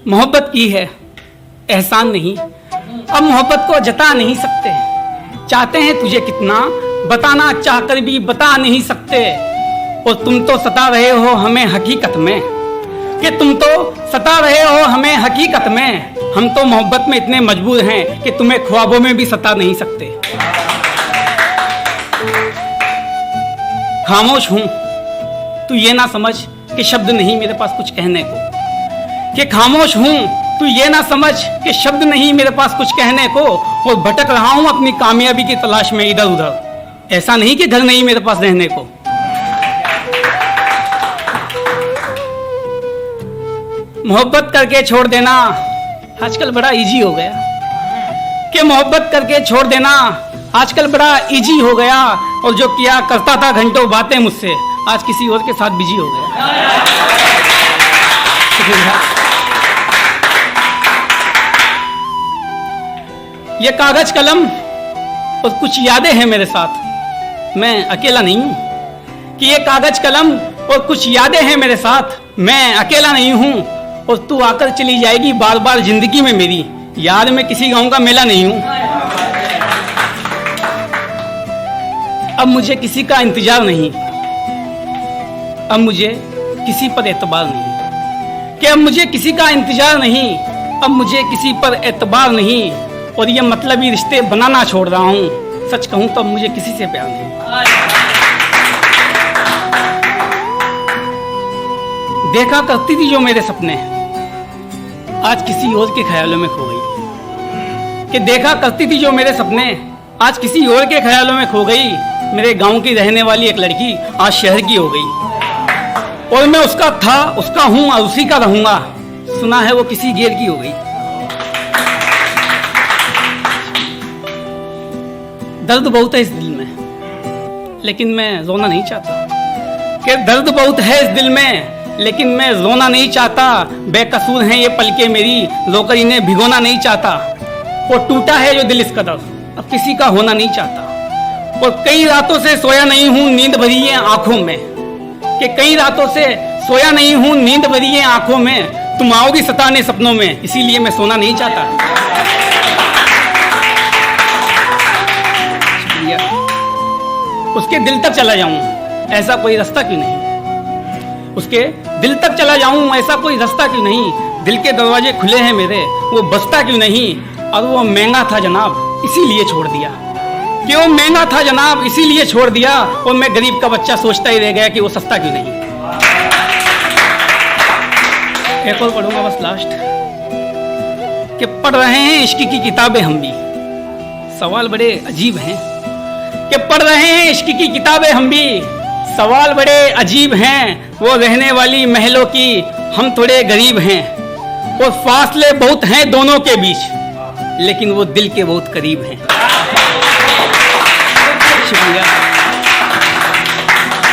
मोहब्बत की है एहसान नहीं, अब मोहब्बत को जता नहीं सकते। चाहते हैं तुझे कितना बताना चाहकर भी बता नहीं सकते। और तुम तो सता रहे हो हमें हकीकत में, कि तुम तो सता रहे हो हमें हकीकत में। हम तो मोहब्बत में इतने मजबूर हैं कि तुम्हें ख्वाबों में भी सता नहीं सकते। खामोश हूं तू ये ना समझ कि शब्द नहीं मेरे पास कुछ कहने को, कि खामोश हूं तू ये ना समझ कि शब्द नहीं मेरे पास कुछ कहने को। और भटक रहा हूं अपनी कामयाबी की तलाश में इधर उधर, ऐसा नहीं कि घर नहीं मेरे पास रहने को। मोहब्बत करके छोड़ देना आजकल बड़ा इजी हो गया, कि मोहब्बत करके छोड़ देना आजकल बड़ा इजी हो गया। और जो किया करता था घंटों बातें मुझसे, आज किसी और के साथ बिजी हो गया। ये कागज कलम और कुछ यादें हैं मेरे साथ, मैं अकेला नहीं हूं। कि ये कागज कलम और कुछ यादें हैं मेरे साथ, मैं अकेला नहीं हूं। और तू आकर चली जाएगी बार बार जिंदगी में मेरी, यार मैं किसी गांव का मेला नहीं हूं। अब मुझे किसी का इंतजार नहीं, अब मुझे किसी पर एतबार नहीं। कि अब मुझे किसी का इंतजार नहीं, अब मुझे किसी पर एतबार नहीं। और ये मतलबी रिश्ते बनाना छोड़ रहा हूं, सच कहूं तो अब मुझे किसी से प्यार नहीं। देखा करती थी जो मेरे सपने, आज किसी और के ख्यालों में खो गई। कि देखा करती थी जो मेरे सपने, आज किसी और के ख्यालों में खो गई। मेरे गांव की रहने वाली एक लड़की आज शहर की हो गई। और मैं उसका था, उसका हूं और उसी का रहूंगा। सुना है वो किसी गैर की हो गई। दर्द बहुत है इस दिल में, लेकिन मैं रोना नहीं चाहता। कि दर्द बहुत है इस दिल में, लेकिन मैं रोना नहीं चाहता। बेकसूर हैं ये पलके मेरी, रोकर इन्हें भिगोना नहीं चाहता। वो टूटा है जो दिल इस कदर, अब किसी का होना नहीं चाहता। और कई रातों से सोया नहीं हूं, नींद भरी है आंखों में। कि कई रातों से सोया नहीं हूं, नींद भरी है आंखों में। तुम आओगी सताने सपनों में, इसीलिए मैं सोना नहीं चाहता। उसके दिल तक चला जाऊं, ऐसा कोई रास्ता क्यों नहीं। उसके दिल तक चला जाऊं, ऐसा कोई रास्ता क्यों नहीं। दिल के दरवाजे खुले हैं मेरे, वो बसता क्यों नहीं। और वो महंगा था जनाब, इसीलिए छोड़ दिया। कि वो महंगा था जनाब, इसीलिए छोड़ दिया। और मैं गरीब का बच्चा सोचता ही रह गया कि वो सस्ता क्यों नहीं। एक और पढ़ूंगा बस लास्ट। कि पढ़ रहे हैं इश्क की किताबें हम भी, सवाल बड़े अजीब हैं। कि पढ़ रहे हैं इश्क की किताबें हम भी, सवाल बड़े अजीब हैं। वो रहने वाली महलों की, हम थोड़े गरीब हैं। और फासले बहुत हैं दोनों के बीच, लेकिन वो दिल के बहुत करीब हैं। शुक्रिया।